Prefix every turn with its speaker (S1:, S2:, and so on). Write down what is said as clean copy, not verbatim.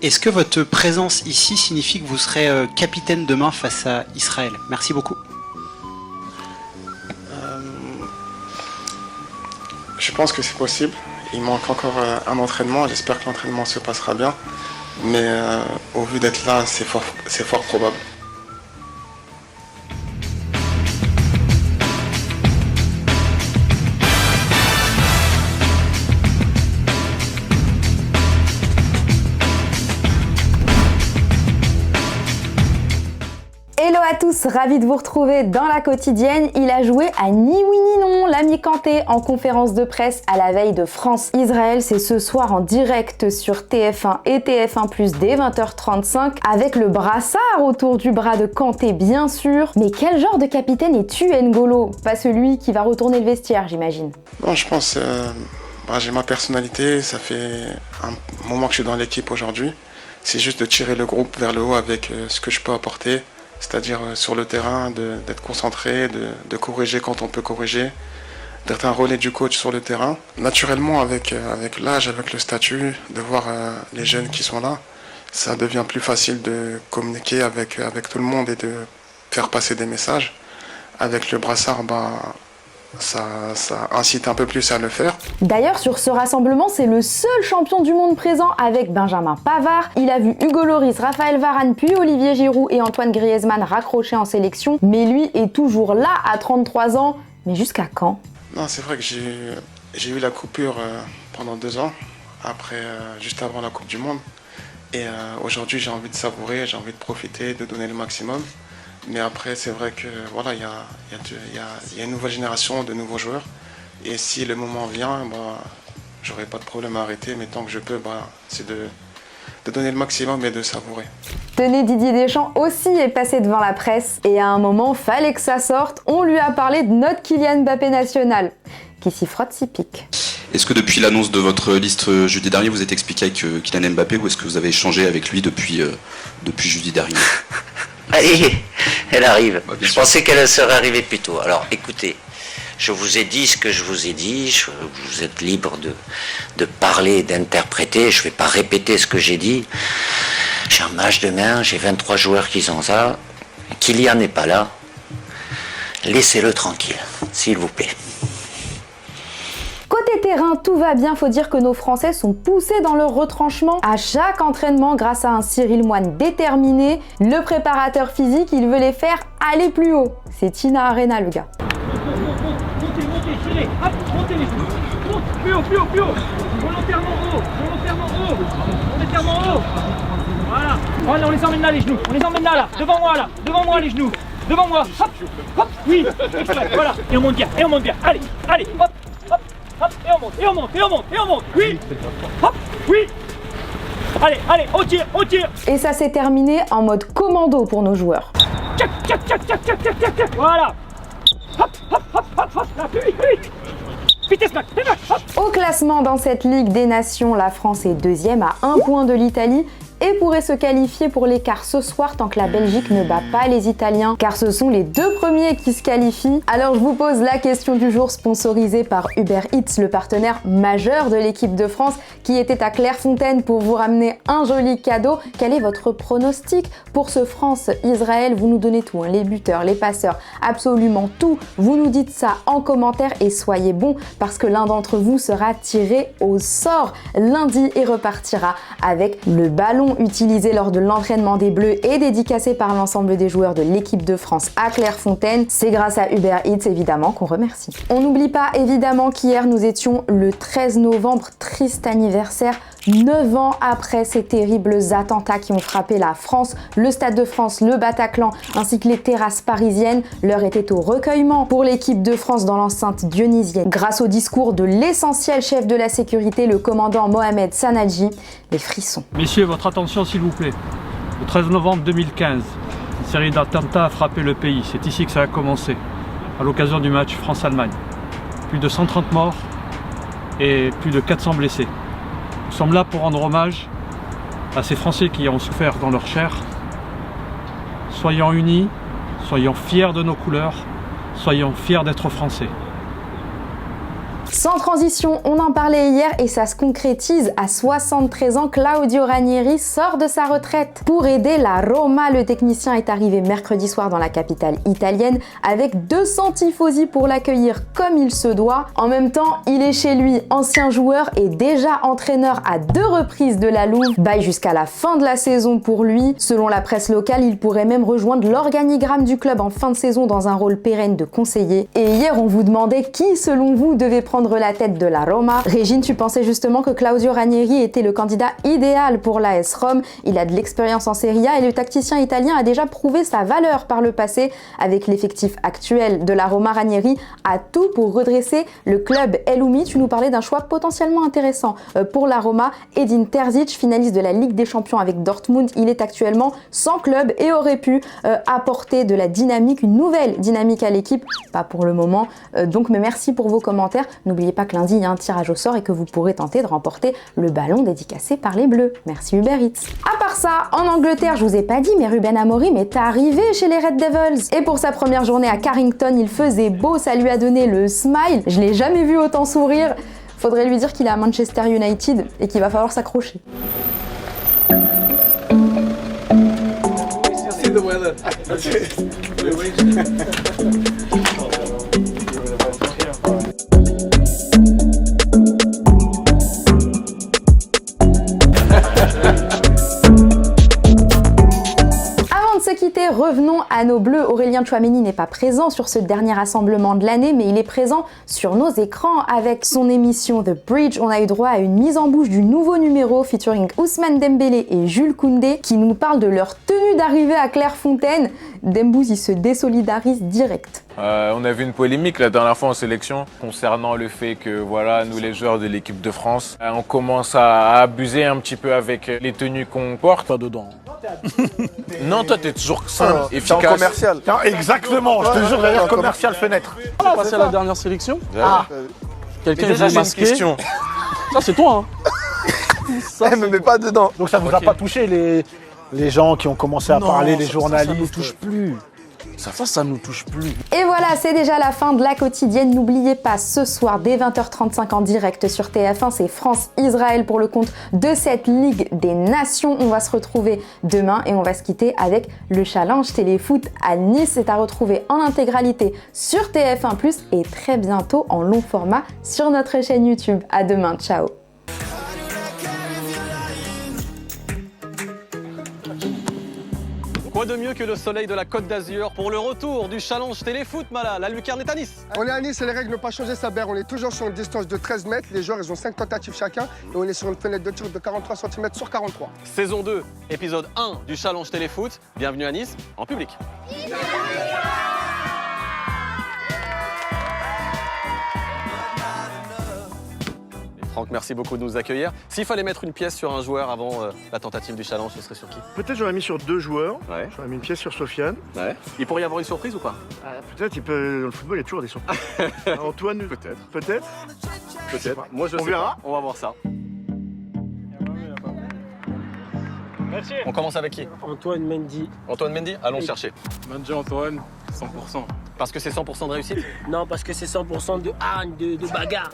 S1: Est-ce que votre présence ici signifie que vous serez capitaine demain face à Israël? Merci beaucoup.
S2: Je pense que c'est possible. Il manque encore un entraînement. J'espère que l'entraînement se passera bien. Mais au vu d'être là, c'est fort probable.
S3: Hello à tous, ravi de vous retrouver dans la quotidienne. Il a joué à ni oui ni non, l'ami Kanté, en conférence de presse à la veille de France-Israël. C'est ce soir en direct sur TF1 et TF1+, dès 20h35, avec le brassard autour du bras de Kanté, bien sûr. Mais quel genre de capitaine es-tu, N'Golo? Pas celui qui va retourner le vestiaire, j'imagine.
S2: Non, je pense, j'ai ma personnalité, ça fait un moment que je suis dans l'équipe aujourd'hui. C'est juste de tirer le groupe vers le haut avec ce que je peux apporter. C'est-à-dire sur le terrain, d'être concentré, de corriger quand on peut corriger, d'être un relais du coach sur le terrain. Naturellement, avec l'âge, avec le statut, de voir les jeunes qui sont là, ça devient plus facile de communiquer avec tout le monde et de faire passer des messages. Avec le brassard, ça incite un peu plus à le faire.
S3: D'ailleurs, sur ce rassemblement, c'est le seul champion du monde présent avec Benjamin Pavard. Il a vu Hugo Lloris, Raphaël Varane, puis Olivier Giroud et Antoine Griezmann raccrocher en sélection. Mais lui est toujours là à 33 ans. Mais jusqu'à quand?
S2: Non, c'est vrai que j'ai eu la coupure pendant 2 ans, juste avant la Coupe du Monde. Et aujourd'hui, j'ai envie de savourer, j'ai envie de profiter, de donner le maximum. Mais après, c'est vrai que voilà, il y a une nouvelle génération de nouveaux joueurs. Et si le moment vient, j'aurai pas de problème à arrêter. Mais tant que je peux, c'est de donner le maximum et de savourer.
S3: Tenez, Didier Deschamps aussi est passé devant la presse. Et à un moment, fallait que ça sorte. On lui a parlé de notre Kylian Mbappé national, qui s'y frotte, s'y pique.
S4: Est-ce que depuis l'annonce de votre liste jeudi dernier, vous êtes expliqué avec Kylian Mbappé, ou est-ce que vous avez échangé avec lui depuis jeudi dernier?
S5: Allez, elle arrive. Je pensais qu'elle serait arrivée plus tôt. Alors écoutez, je vous ai dit ce que je vous ai dit, vous êtes libre de parler, d'interpréter, je ne vais pas répéter ce que j'ai dit. J'ai un match demain, j'ai 23 joueurs qui sont ça, Kylian n'est pas là, laissez-le tranquille, s'il vous plaît.
S3: Côté terrain, tout va bien, faut dire que nos Français sont poussés dans leur retranchement à chaque entraînement grâce à un Cyril Moine déterminé. Le préparateur physique, il veut les faire aller plus haut. C'est Tina Arena, le gars.
S6: Montez, tirez, hop, montez les genoux. Monte, plus haut. Volontairement haut. Voilà. Voilà, on les emmène là, les genoux. On les emmène là. Devant moi, les genoux. Devant moi. Hop, oui. Exprès, voilà. Et on monte bien. Allez, hop. Hop, et on monte, oui, hop, oui. Allez, au tir.
S3: Et ça s'est terminé en mode commando pour nos joueurs.
S6: Tchac, voilà. Hop, là, plus vite. Vitesse max, hop.
S3: Au classement dans cette Ligue des Nations, la France est deuxième à 1 point de l'Italie et pourrait se qualifier pour l'écart ce soir tant que la Belgique ne bat pas les Italiens, car ce sont les 2 premiers qui se qualifient. Alors je vous pose la question du jour, sponsorisée par Uber Eats, le partenaire majeur de l'équipe de France, qui était à Clairefontaine pour vous ramener un joli cadeau. Quel est votre pronostic pour ce France-Israël? Vous nous donnez tout, les buteurs, les passeurs, absolument tout. Vous nous dites ça en commentaire et soyez bons, parce que l'un d'entre vous sera tiré au sort lundi et repartira avec le ballon utilisé lors de l'entraînement des Bleus et dédicacé par l'ensemble des joueurs de l'équipe de France à Clairefontaine. C'est grâce à Uber Eats évidemment qu'on remercie. On n'oublie pas évidemment qu'hier nous étions le 13 novembre, triste anniversaire, 9 ans après ces terribles attentats qui ont frappé la France, le Stade de France, le Bataclan ainsi que les terrasses parisiennes. L'heure était au recueillement pour l'équipe de France dans l'enceinte dionysienne. Grâce au discours de l'essentiel chef de la sécurité, le commandant Mohamed Sanadji, les frissons.
S7: Messieurs, votre attention s'il vous plaît. Le 13 novembre 2015, une série d'attentats a frappé le pays. C'est ici que ça a commencé, à l'occasion du match France-Allemagne. Plus de 130 morts et plus de 400 blessés. Nous sommes là pour rendre hommage à ces Français qui ont souffert dans leur chair. Soyons unis, soyons fiers de nos couleurs, soyons fiers d'être Français.
S3: Sans transition, on en parlait hier et ça se concrétise. À 73 ans, Claudio Ranieri sort de sa retraite. Pour aider la Roma, le technicien est arrivé mercredi soir dans la capitale italienne avec 200 tifosi pour l'accueillir comme il se doit. En même temps, il est chez lui, ancien joueur et déjà entraîneur à 2 reprises de la Louve. Bail jusqu'à la fin de la saison pour lui. Selon la presse locale, il pourrait même rejoindre l'organigramme du club en fin de saison dans un rôle pérenne de conseiller. Et hier, on vous demandait qui, selon vous, devait prendre la tête de la Roma. Régine, tu pensais justement que Claudio Ranieri était le candidat idéal pour l'AS Rome. Il a de l'expérience en Serie A et le tacticien italien a déjà prouvé sa valeur par le passé. Avec l'effectif actuel de la Roma, Ranieri a tout pour redresser le club. Eloumi, tu nous parlais d'un choix potentiellement intéressant pour la Roma. Edin Terzic, finaliste de la Ligue des Champions avec Dortmund, il est actuellement sans club et aurait pu apporter de la dynamique, une nouvelle dynamique à l'équipe. Pas pour le moment, mais merci pour vos commentaires. N'oubliez pas que lundi, il y a un tirage au sort et que vous pourrez tenter de remporter le ballon dédicacé par les Bleus. Merci Uber Eats. À part ça, en Angleterre, je vous ai pas dit, mais Ruben Amorim est arrivé chez les Red Devils. Et pour sa première journée à Carrington, il faisait beau, ça lui a donné le smile. Je l'ai jamais vu autant sourire. Faudrait lui dire qu'il est à Manchester United et qu'il va falloir s'accrocher. Revenons à nos Bleus. Aurélien Tchouaméni n'est pas présent sur ce dernier rassemblement de l'année, mais il est présent sur nos écrans avec son émission The Bridge. On a eu droit à une mise en bouche du nouveau numéro featuring Ousmane Dembélé et Jules Koundé qui nous parlent de leur tenue d'arrivée à Clairefontaine. Dembouz, il se désolidarise direct.
S8: On a vu une polémique la dernière fois en sélection concernant le fait que voilà, nous les joueurs de l'équipe de France, on commence à abuser un petit peu avec les tenues qu'on porte.
S9: Pas dedans.
S8: Non, toi t'es toujours simple, efficace.
S9: C'est en commercial. Exactement, je te jure, d'ailleurs, commercial fenêtre. On va passer à la dernière sélection. Quelqu'un est masqué. Ça c'est toi, hein. Ça, me met pas dedans. Donc ça vous a pas touché les gens qui ont commencé à parler, les journalistes. Ça nous touche plus. Ça nous touche plus.
S3: Et voilà, c'est déjà la fin de la quotidienne. N'oubliez pas, ce soir, dès 20h35 en direct sur TF1, c'est France-Israël pour le compte de cette Ligue des Nations. On va se retrouver demain et on va se quitter avec le challenge téléfoot à Nice. C'est à retrouver en intégralité sur TF1+, et très bientôt en long format sur notre chaîne YouTube. À demain, ciao.
S10: Quoi de mieux que le soleil de la Côte d'Azur pour le retour du challenge téléfoot, Mala? La lucarne est à Nice.
S11: On est à Nice et les règles n'ont pas changé, Saber. On est toujours sur une distance de 13 mètres. Les joueurs, ils ont 5 tentatives chacun. Et on est sur une fenêtre de tir de 43 cm sur 43.
S10: Saison 2, épisode 1 du challenge téléfoot. Bienvenue à Nice, en public. Franck, merci beaucoup de nous accueillir. S'il fallait mettre une pièce sur un joueur avant la tentative du challenge, ce serait sur qui?
S9: Peut-être j'aurais mis sur 2 joueurs.
S10: Ouais.
S9: J'aurais mis une pièce sur Sofiane.
S10: Ouais. Il pourrait y avoir une surprise ou pas?
S9: Peut-être, dans le football, il y a toujours des surprises. Antoine, peut-être. Peut-être.
S10: Moi, je sais
S9: verra.
S10: Pas. On va voir ça. Merci. On commence avec qui?
S12: Antoine Mendy.
S10: Antoine Mendy? Allons chercher.
S13: Mendy Antoine, 100%.
S10: Parce que c'est 100% de réussite?
S12: Non, parce que c'est 100% de hargne, de bagarre.